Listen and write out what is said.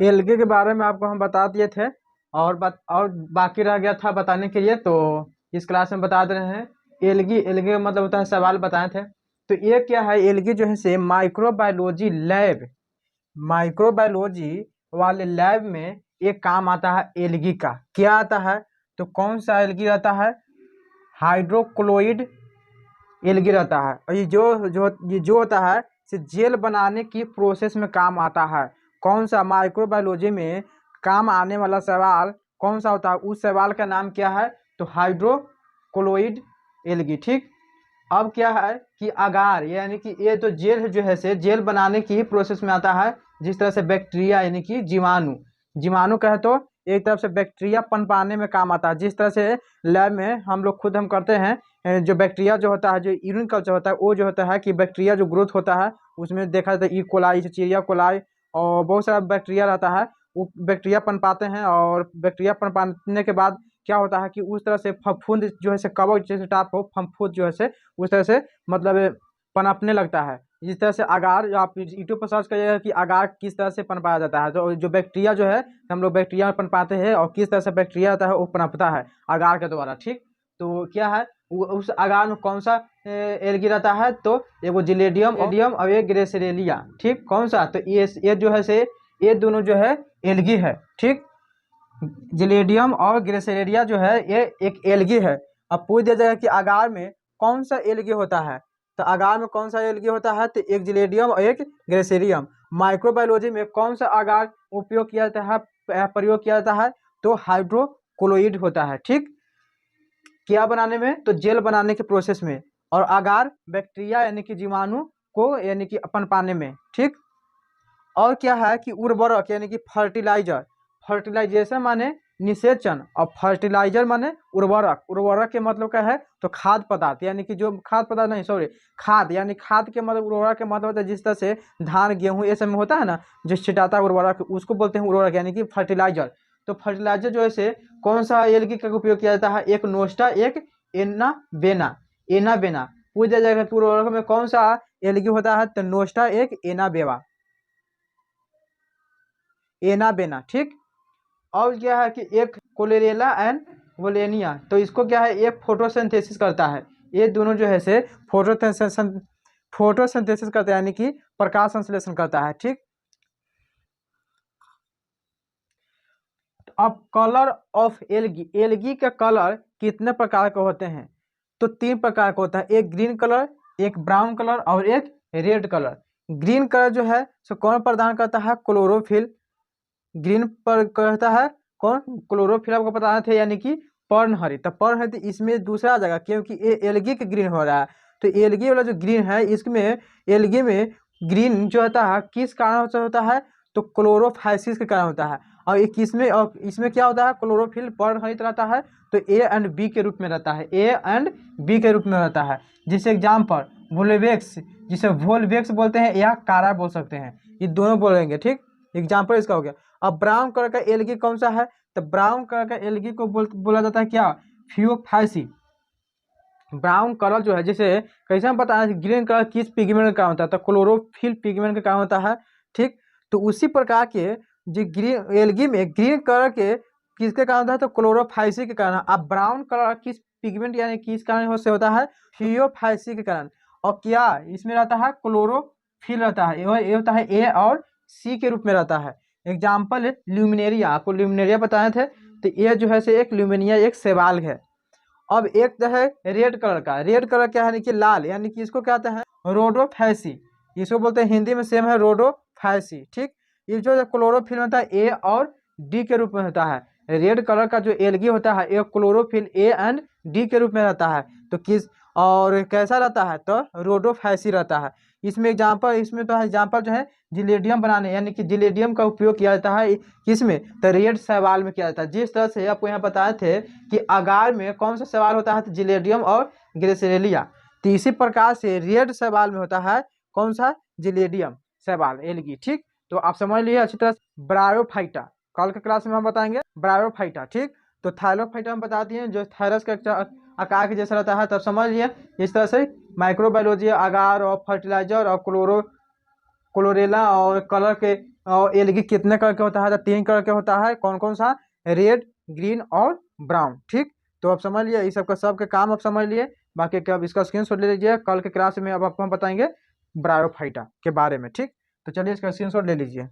Algae के बारे में आपको हम बता दिए थे और बाकी रह गया था बताने के लिए, तो इस क्लास में बता दे रहे हैं। एलगी एलगी का मतलब होता है सवाल बताए थे। तो ये क्या है, एलगी जो है से माइक्रोबायोलॉजी वाले लैब में एक काम आता है एलगी का। क्या आता है, तो कौन सा एलगी रहता है, हाइड्रोक्लोइड एलगी रहता है। और ये जो होता है से जेल बनाने की प्रोसेस में काम आता है। कौन सा माइक्रोबायोलॉजी में काम आने वाला सवाल कौन सा होता है, उस सवाल का नाम क्या है, तो हाइड्रोक्लोइड एलगी। ठीक। अब क्या है कि अगार यानी कि ये तो जेल जो है से जेल बनाने की प्रोसेस में आता है। जिस तरह से बैक्टीरिया यानी कि जीवाणु जीवाणु कहे तो एक तरफ से बैक्टीरिया पनपाने में काम आता है। जिस तरह से लैब में हम लोग खुद हम करते हैं, जो बैक्टीरिया जो होता है, जो यूरिन कल्चर होता है, वो जो होता है कि बैक्टीरिया जो ग्रोथ होता है उसमें देखा जाता है ई कोलाई, चिचिरिया कोलाई और बहुत सारा बैक्टीरिया रहता है। वो बैक्टीरिया पनपाते हैं और बैक्टीरिया पनपाने के बाद क्या होता है कि उस तरह से फफूंद जो है से कवक जैसे टाइप हो फफूंद जो है से उस तरह से मतलब पनपने लगता है। जिस तरह से अगार, जो आप यूट्यूब पर सर्च करिएगा कि अगार किस तरह से पनपाया जाता है, तो जो बैक्टीरिया जो है हम लोग बैक्टीरिया पनपाते हैं और किस तरह से बैक्टीरिया आता है वो पनपता है अगार के द्वारा। ठीक। तो क्या है उस अगार में कौन सा एलगी रहता है, तो एगो जिलेडियम और एक ग्रेसेरेलिया। ठीक। कौन सा, तो ये जो है से ये दोनों जो है एलगी है। ठीक। जिलेडियम और ग्रेसेरेलिया जो है ये एक एलगी है। अब पूछ दिया जाएगा कि अगार में कौन सा एलगी होता है, तो अगार में कौन सा एलगी होता है, तो एक जिलेडियम और एक ग्रेसेरियम। माइक्रोबायोलॉजी में कौन सा अगार उपयोग किया जाता है, प्रयोग किया जाता है, तो हाइड्रोक्लोइड होता है। ठीक। क्या बनाने में, तो जेल बनाने के प्रोसेस में। और अगार बैक्टीरिया यानी कि जीवाणु को यानी कि अपन पाने में। ठीक। और क्या है कि उर्वरक यानी कि फर्टिलाइजर, फर्टिलाइजेशन माने निषेचन और फर्टिलाइजर माने उर्वरक। उर्वरक के मतलब क्या है, तो खाद्य पदार्थ यानी कि जो खाद्य पदार्थ नहीं सॉरी खाद, यानी खाद के मतलब उर्वरक के मतलब होता है जिस तरह से धान गेहूं ये सब में होता है ना, जो छिटाता है उर्वरक, उसको बोलते हैं उर्वरक यानी कि फर्टिलाइजर। तो फर्टिलाइजर जो है से कौन सा एलगी का उपयोग किया जाता है, एक नोस्टा एक एना बेना। एना बेना पूछ दिया जाएगा कि उर्वरक में कौन सा एलगी होता है, तो नोस्टा एक एना बेवा, एना बेना। ठीक। और क्या है कि एक कोलेरेला एंड वोलेनिया, तो इसको क्या है, एक फोटोसिंथेसिस करता है। ये दोनों जो है से फोटोसिंथेसिस करता है यानी कि प्रकाश संश्लेषण करता है। ठीक। अब कलर ऑफ एलगी, एलगी का कलर कितने प्रकार के होते हैं, तो 3 प्रकार का होता है, एक ग्रीन कलर, एक ब्राउन कलर और एक रेड कलर। ग्रीन कलर जो है सो कौन प्रदान करता है, क्लोरोफिल। ग्रीन पर कहता है कौन, क्लोरोफिल आपको पता थे यानी कि पर्णहरित। तो पर्णहरित इसमें दूसरा आ जाएगा क्योंकि ये एलगी के ग्रीन हो रहा है। तो एलगी वाला जो ग्रीन है इसमें एलगी में ग्रीन जो होता है किस कारण से होता है, तो क्लोरोफाइसिस के कारण होता है। और इसमें क्या होता है, क्लोरोफिल पर्णहरित रहता है, तो ए एंड बी के रूप में रहता है, ए एंड बी के रूप में रहता है। जिसे एग्जाम्पल वोल्वेक्स, जिसे वोल्वेक्स बोलते हैं या कारा बोल सकते हैं, ये दोनों बोलेंगे। ठीक। एग्जाम्पल इसका हो गया। अब ब्राउन कलर का एलगी कौन सा है, तो ब्राउन कलर का एलगी को बोला जाता है क्या, फियोफाइसी। ब्राउन कलर जो है, जैसे कैसे हम बताएं ग्रीन कलर किस पिगमेंट का कारण होता है, तो क्लोरोफिल पिगमेंट के कारण होता है। ठीक। तो उसी प्रकार के जो ग्रीन एलगी में ग्रीन कलर के किसके कारण होता है, तो क्लोरोफाइसी के कारण। अब ब्राउन कलर किस पिगमेंट यानी किस कारण से होता है, फियोफाइसी के कारण। और क्या इसमें रहता है, क्लोरोफिल रहता है, ये होता है ए और सी के रूप में रहता है। एग्जाम्पल ल्यूमिनेरिया, आपको ल्यूमिनेरिया बताए थे, तो ये जो है से एक ल्यूमिनिया एक शैवाल है। अब एक जो है रेड कलर का, रेड कलर क्या है कि लाल, यानी कि इसको कहते हैं रोडोफैसी, इसको बोलते हैं हिंदी में सेम है रोडोफैसी। ठीक। ये जो क्लोरोफिल होता है ए और डी के रूप में होता है। रेड कलर का जो एलगी होता है एक क्लोरोफिल ए एंड डी के रूप में रहता है। तो किस और कैसा रहता है, तो रोडोफैसी रहता है। इसमें तो एग्जाम्पल जो है जिलेडियम बनाने यानी कि जिलेडियम का उपयोग किया जाता है किसमें, तो रेड शैवाल में किया जाता है। जिस तरह से आपको यहाँ बताए थे कि अगार में कौन सा शैवाल होता है, तो जिलेडियम और ग्रेसेरेलिया। तो इसी प्रकार से रेड शैवाल में होता है कौन सा, जिलेडियम शैवाल एलगी। ठीक। तो आप समझ लीजिए अच्छी तरह से। ब्रायोफाइटा कल के क्लास में हम बताएंगे ब्रायोफाइटा। ठीक। तो थाइलोफाइटा हम बता दिए जो थायरस का आकार के जैसा रहता है, तब समझ लिए इस तरह से माइक्रोबायोलॉजी, अगार और फर्टिलाइजर और क्लोरेला और कलर के और एलगी कितने कलर के होता है? तो 3 कलर के होता है। कौन कौन सा? रेड, ग्रीन और ब्राउन। ठीक, तो अब समझ लिए इस सबके काम, अब समझ लिए। बाकी क्या, अब इसका स्क्रीनशॉट ले लीजिए। कल के क्लास में अब आपको हम बताएंगे ब्रायोफाइटा के बारे में। ठीक, तो चलिए इसका स्क्रीनशॉट ले लीजिए।